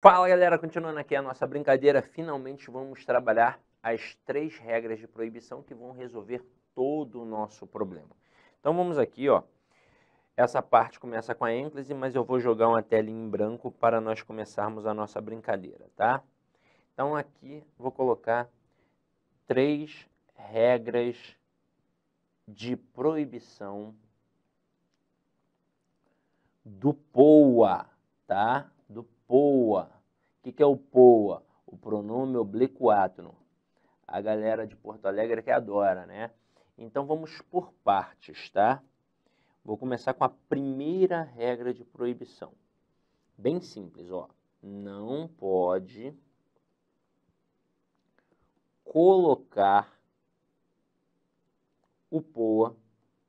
Fala galera, continuando aqui a nossa brincadeira, finalmente vamos trabalhar as 3 regras de proibição que vão resolver todo o nosso problema. Então vamos aqui, ó. Essa parte começa com a ênclise, mas eu vou jogar uma tela em branco para nós começarmos a nossa brincadeira, tá? Então aqui vou colocar 3 regras de proibição do POA, tá? Do POA. O que é o POA? O pronome oblíquo átono. A galera de Porto Alegre que adora, né? Então vamos por partes, tá? Vou começar com a primeira regra de proibição. Bem simples, ó. Não pode colocar o POA,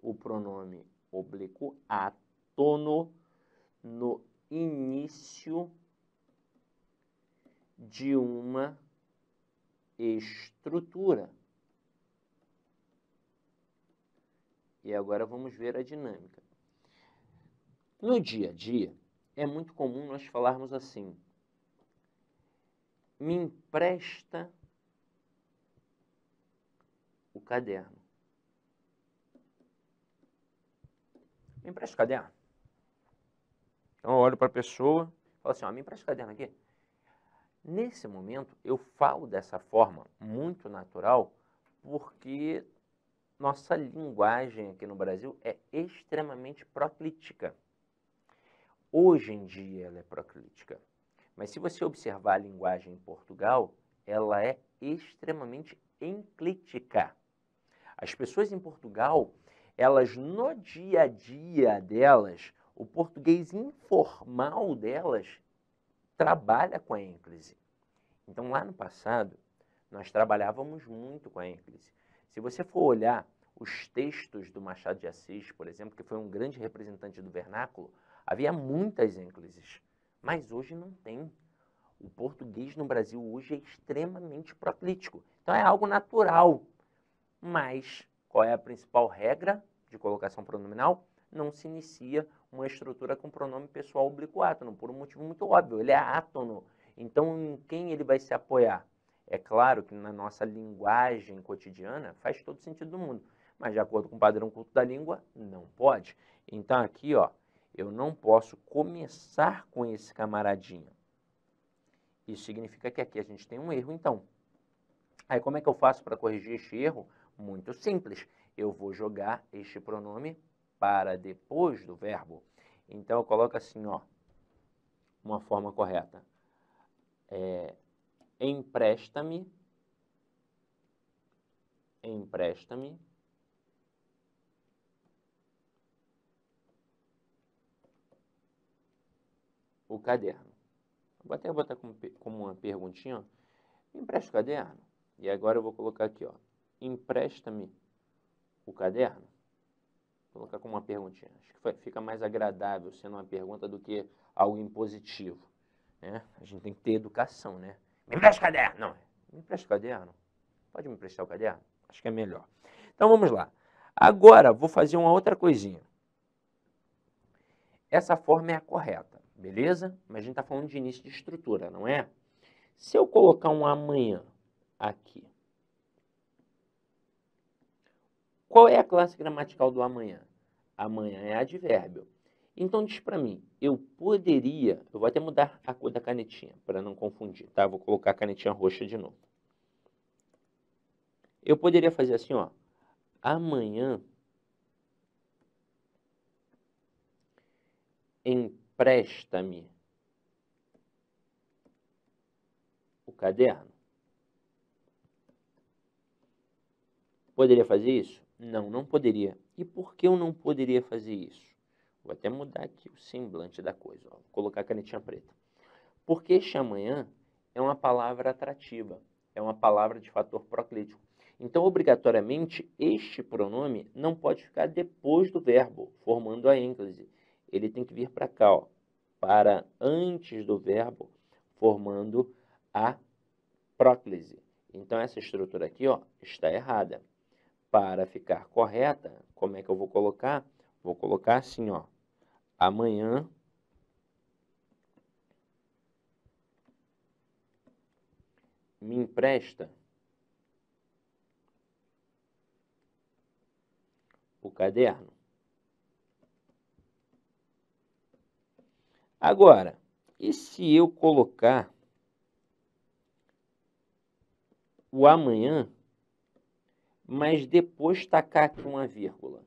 o pronome oblíquo átono, no início de uma estrutura. E agora vamos ver a dinâmica. No dia a dia, é muito comum nós falarmos assim: me empresta o caderno. Me empresta o caderno? Então eu olho para a pessoa e falo assim: ó, me empresta o caderno aqui. Nesse momento, eu falo dessa forma muito natural, porque nossa linguagem aqui no Brasil é extremamente proclítica. Hoje em dia ela é proclítica. Mas se você observar a linguagem em Portugal, ela é extremamente enclítica. As pessoas em Portugal, elas no dia a dia delas, o português informal delas trabalha com a ênclise. Então lá no passado, nós trabalhávamos muito com a ênclise. Se você for olhar os textos do Machado de Assis, por exemplo, que foi um grande representante do vernáculo, havia muitas ênclises, mas hoje não tem. O português no Brasil hoje é extremamente proclítico. Então é algo natural. Mas qual é a principal regra de colocação pronominal? Não se inicia uma estrutura com pronome pessoal oblíquo átono, por um motivo muito óbvio, ele é átono. Então, em quem ele vai se apoiar? É claro que na nossa linguagem cotidiana faz todo sentido do mundo, mas de acordo com o padrão culto da língua, não pode. Então aqui, ó, eu não posso começar com esse camaradinho. Isso significa que aqui a gente tem um erro, então. Aí como é que eu faço para corrigir este erro? Muito simples. Eu vou jogar este pronome para depois do verbo. Então eu coloco assim, ó, uma forma correta. Empresta-me, empresta-me o caderno. Vou até botar como uma perguntinha, ó. Me empresta o caderno? E agora eu vou colocar aqui, ó. Empresta-me o caderno? Vou colocar como uma perguntinha. Acho que fica mais agradável sendo uma pergunta do que algo impositivo, né? A gente tem que ter educação, né? Me empresta o caderno? Não, me empresta o caderno? Pode me emprestar o caderno? Acho que é melhor. Então vamos lá. Agora vou fazer uma outra coisinha. Essa forma é a correta, beleza? Mas a gente está falando de início de estrutura, não é? Se eu colocar um amanhã aqui, qual é a classe gramatical do amanhã? Amanhã é advérbio. Então diz para mim, eu poderia, eu vou até mudar a cor da canetinha para não confundir, tá? Vou colocar a canetinha roxa de novo. Eu poderia fazer assim, ó. Amanhã empresta-me o caderno. Poderia fazer isso? Não, não poderia. E por que eu não poderia fazer isso? Vou até mudar aqui o semblante da coisa, ó. Vou colocar a canetinha preta. Porque este amanhã é uma palavra atrativa, é uma palavra de fator proclítico. Então, obrigatoriamente, este pronome não pode ficar depois do verbo, formando a ênclise. Ele tem que vir para cá, ó, para antes do verbo, formando a próclise. Então, essa estrutura aqui, ó, está errada. Para ficar correta, como é que eu vou colocar? Vou colocar assim, ó, amanhã me empresta o caderno? Agora, e se eu colocar o amanhã, mas depois tacar aqui uma vírgula?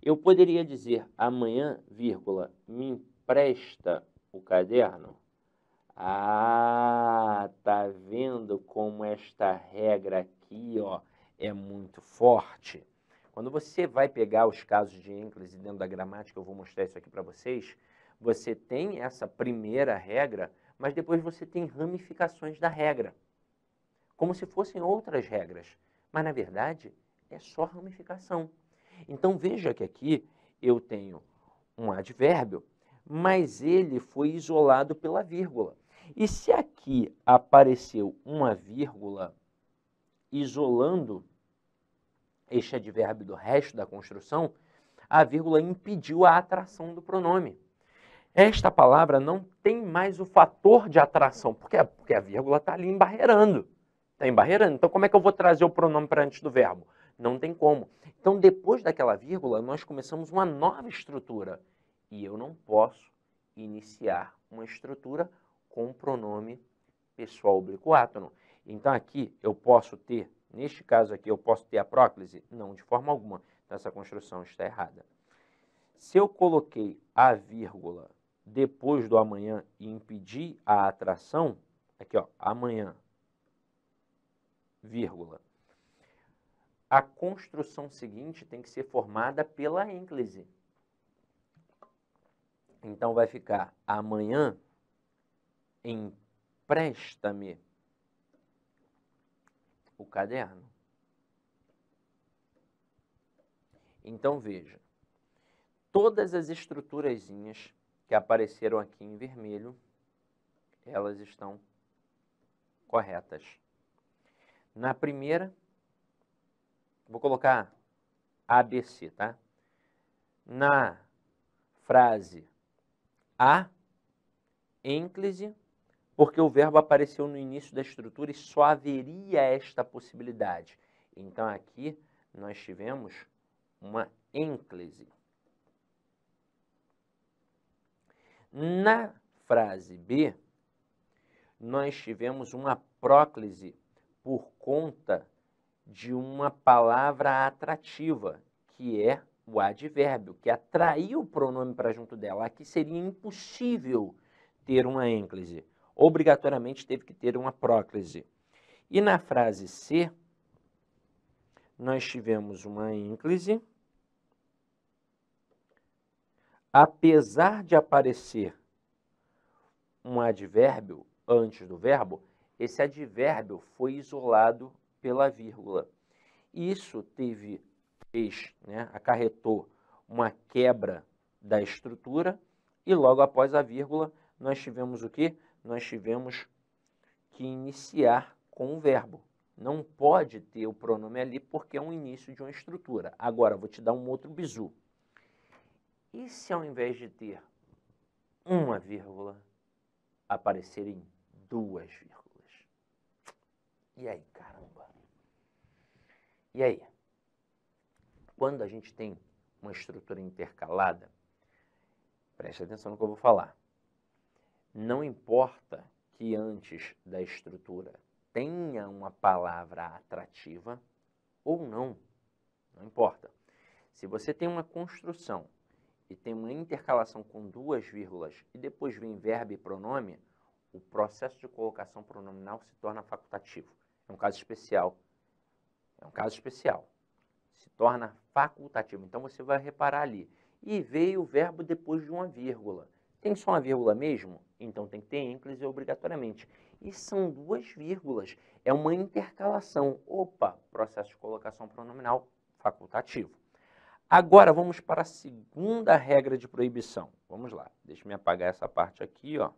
Eu poderia dizer amanhã, vírgula, me empresta o caderno? Ah, tá vendo como esta regra aqui, ó, é muito forte? Quando você vai pegar os casos de ênclise dentro da gramática, eu vou mostrar isso aqui para vocês, você tem essa primeira regra, mas depois você tem ramificações da regra, como se fossem outras regras, mas na verdade é só ramificação. Então veja que aqui eu tenho um advérbio, mas ele foi isolado pela vírgula. E se aqui apareceu uma vírgula isolando este advérbio do resto da construção, a vírgula impediu a atração do pronome. Esta palavra não tem mais o fator de atração, porque a vírgula está ali embarreirando. Está embarreirando. Então, como é que eu vou trazer o pronome para antes do verbo? Não tem como. Então, depois daquela vírgula, nós começamos uma nova estrutura. E eu não posso iniciar uma estrutura com o pronome pessoal oblíquo átono. Então, aqui eu posso ter, neste caso aqui, eu posso ter a próclise? Não, de forma alguma. Então, essa construção está errada. Se eu coloquei a vírgula depois do amanhã e impedir a atração, aqui ó, amanhã, vírgula, a construção seguinte tem que ser formada pela ênclise. Então vai ficar amanhã, empresta-me o caderno. Então veja, todas as estruturazinhas que apareceram aqui em vermelho, elas estão corretas. Na primeira, vou colocar ABC, tá? Na frase a, ênclise, porque o verbo apareceu no início da estrutura e só haveria esta possibilidade. Então, aqui nós tivemos uma ênclise. Na frase B, nós tivemos uma próclise por conta de uma palavra atrativa, que é o advérbio, que atraiu o pronome para junto dela. Aqui seria impossível ter uma ênclise. Obrigatoriamente teve que ter uma próclise. E na frase C, nós tivemos uma ênclise. Apesar de aparecer um advérbio antes do verbo, esse advérbio foi isolado pela vírgula. Isso acarretou uma quebra da estrutura e logo após a vírgula nós tivemos o quê? Nós tivemos que iniciar com o verbo. Não pode ter o pronome ali porque é um início de uma estrutura. Agora, vou te dar um outro bizu. E se ao invés de ter uma vírgula, aparecerem duas vírgulas? E aí, caramba? E aí? Quando a gente tem uma estrutura intercalada, preste atenção no que eu vou falar. Não importa que antes da estrutura tenha uma palavra atrativa ou não, não importa. Se você tem uma construção e tem uma intercalação com duas vírgulas e depois vem verbo e pronome, o processo de colocação pronominal se torna facultativo. É um caso especial. É um caso especial. Se torna facultativo. Então, você vai reparar ali. E veio o verbo depois de uma vírgula. Tem só uma vírgula mesmo? Então, tem que ter ênclise obrigatoriamente. E são duas vírgulas. É uma intercalação. Opa, processo de colocação pronominal facultativo. Agora, vamos para a segunda regra de proibição. Vamos lá. Deixa eu apagar essa parte aqui, ó.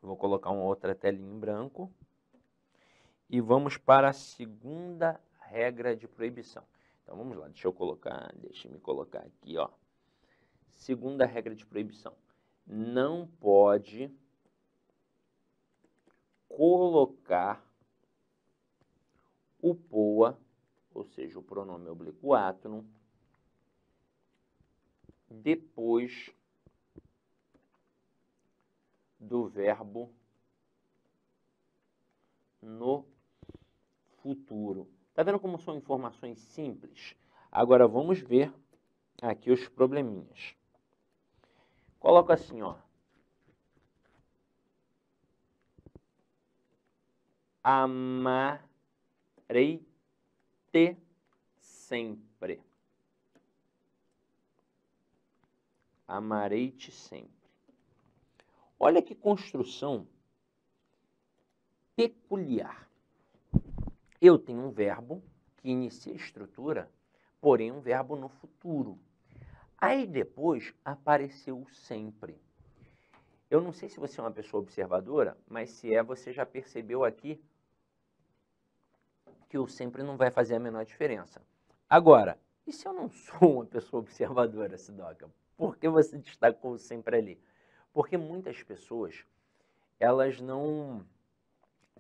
Vou colocar uma outra telinha em branco. E vamos para a segunda regra de proibição. Então, vamos lá. Deixa eu me colocar aqui, ó. Segunda regra de proibição. Não pode colocar o POA, ou seja, o pronome oblíquo átono, depois do verbo no futuro. Tá vendo como são informações simples? Agora vamos ver aqui os probleminhas. Coloca assim, ó. Amarei-te sempre. Amarei-te sempre. Olha que construção peculiar. Eu tenho um verbo que inicia a estrutura, porém um verbo no futuro. Aí depois apareceu o sempre. Eu não sei se você é uma pessoa observadora, mas se é, você já percebeu aqui que o sempre não vai fazer a menor diferença. Agora, e se eu não sou uma pessoa observadora, Sidoca? Por que você destacou o sempre ali? Porque muitas pessoas, elas não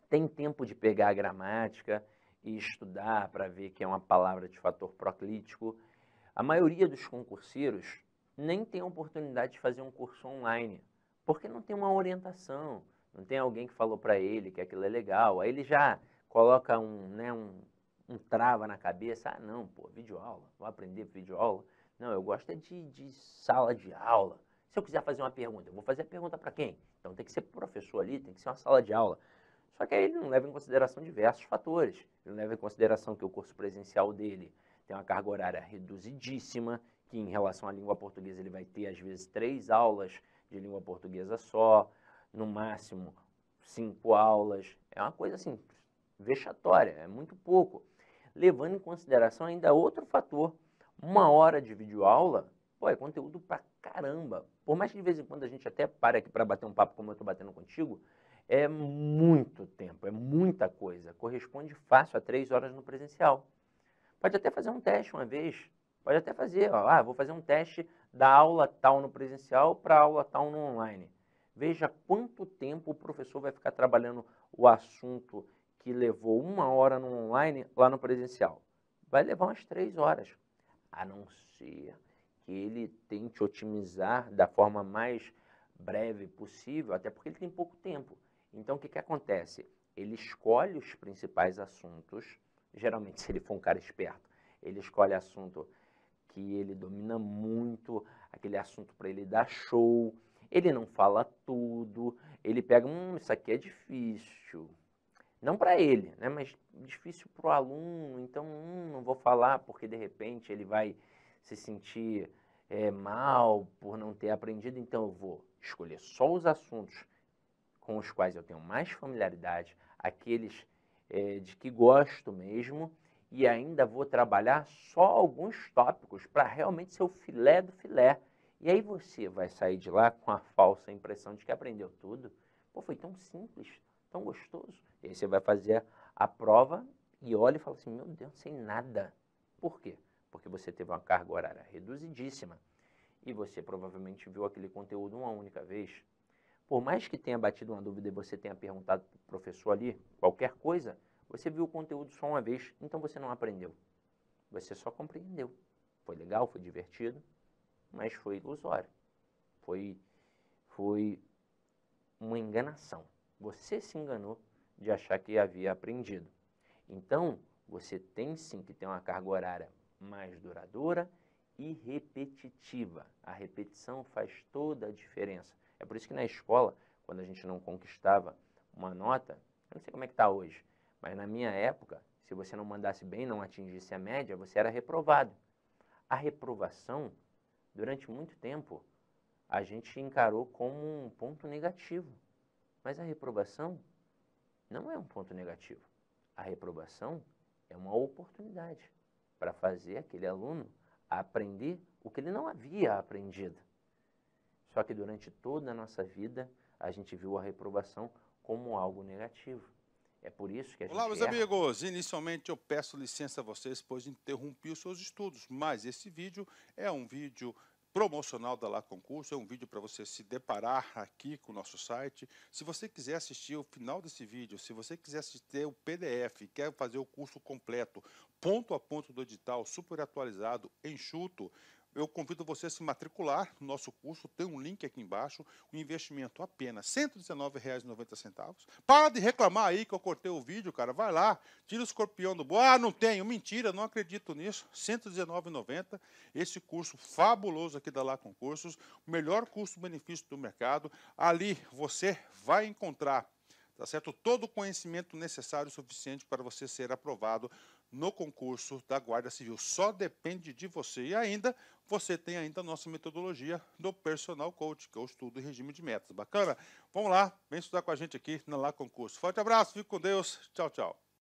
têm tempo de pegar a gramática e estudar para ver que é uma palavra de fator proclítico. A maioria dos concurseiros nem tem a oportunidade de fazer um curso online, porque não tem uma orientação, não tem alguém que falou para ele que aquilo é legal. Aí ele já coloca um trava na cabeça. Ah, não, pô, videoaula, vou aprender videoaula. Não, eu gosto é de sala de aula. Se eu quiser fazer uma pergunta, eu vou fazer a pergunta para quem? Então tem que ser professor ali, tem que ser uma sala de aula. Só que aí ele não leva em consideração diversos fatores. Ele não leva em consideração que o curso presencial dele tem uma carga horária reduzidíssima, que em relação à língua portuguesa ele vai ter, às vezes, 3 aulas de língua portuguesa só, no máximo 5 aulas. É uma coisa assim, vexatória, é muito pouco. Levando em consideração ainda outro fator, 1 hora de videoaula, pô, é conteúdo pra caramba. Por mais que de vez em quando a gente até pare aqui para bater um papo como eu estou batendo contigo, é muito tempo, é muita coisa. Corresponde fácil a 3 horas no presencial. Pode até fazer um teste uma vez. Pode até fazer, ó, vou fazer um teste da aula tal no presencial para a aula tal no online. Veja quanto tempo o professor vai ficar trabalhando o assunto que levou 1 hora no online lá no presencial. Vai levar umas 3 horas. A não ser que ele tente otimizar da forma mais breve possível, até porque ele tem pouco tempo. Então, o que acontece? Ele escolhe os principais assuntos. Geralmente, se ele for um cara esperto, ele escolhe assunto que ele domina muito, aquele assunto para ele dar show. Ele não fala tudo, ele pega, isso aqui é difícil. Não para ele, né, mas difícil para o aluno, então não vou falar porque de repente ele vai se sentir mal por não ter aprendido, então eu vou escolher só os assuntos com os quais eu tenho mais familiaridade, aqueles de que gosto mesmo, e ainda vou trabalhar só alguns tópicos para realmente ser o filé do filé. E aí você vai sair de lá com a falsa impressão de que aprendeu tudo. Pô, foi tão simples, tão gostoso. E aí você vai fazer a prova e olha e fala assim, meu Deus, não sei nada. Por quê? Porque você teve uma carga horária reduzidíssima e você provavelmente viu aquele conteúdo uma única vez. Por mais que tenha batido uma dúvida e você tenha perguntado para o professor ali qualquer coisa, você viu o conteúdo só uma vez, então você não aprendeu. Você só compreendeu. Foi legal, foi divertido, mas foi ilusório. Foi uma enganação. Você se enganou de achar que havia aprendido. Então, você tem sim que ter uma carga horária mais duradoura e repetitiva. A repetição faz toda a diferença. É por isso que na escola, quando a gente não conquistava uma nota, eu não sei como é que está hoje, mas na minha época, se você não mandasse bem, não atingisse a média, você era reprovado. A reprovação, durante muito tempo, a gente encarou como um ponto negativo. Mas a reprovação não é um ponto negativo. A reprovação é uma oportunidade para fazer aquele aluno aprender o que ele não havia aprendido. Só que durante toda a nossa vida, a gente viu a reprovação como algo negativo. É por isso que a gente Olá, meus erra. amigos. Inicialmente eu peço licença a vocês, pois interrompi os seus estudos, mas esse vídeo é um vídeo promocional da Lá Concurso, é um vídeo para você se deparar aqui com o nosso site. Se você quiser assistir o final desse vídeo, se você quiser assistir o PDF, quer fazer o curso completo, ponto a ponto do edital, super atualizado, enxuto, eu convido você a se matricular no nosso curso, tem um link aqui embaixo, o investimento apenas R$ 119,90. Para de reclamar aí que eu cortei o vídeo, cara, vai lá, tira o escorpião do bolso. Ah, não tenho, mentira, não acredito nisso, R$ 119,90, esse curso fabuloso aqui da Lá Concursos, o melhor custo-benefício do mercado, ali você vai encontrar, tá certo? Todo o conhecimento necessário e suficiente para você ser aprovado no concurso da Guarda Civil. Só depende de você. E ainda, você tem ainda a nossa metodologia do Personal Coach, que é o estudo e regime de metas. Bacana? Vamos lá, vem estudar com a gente aqui na Lá Concurso. Forte abraço, fique com Deus. Tchau, tchau.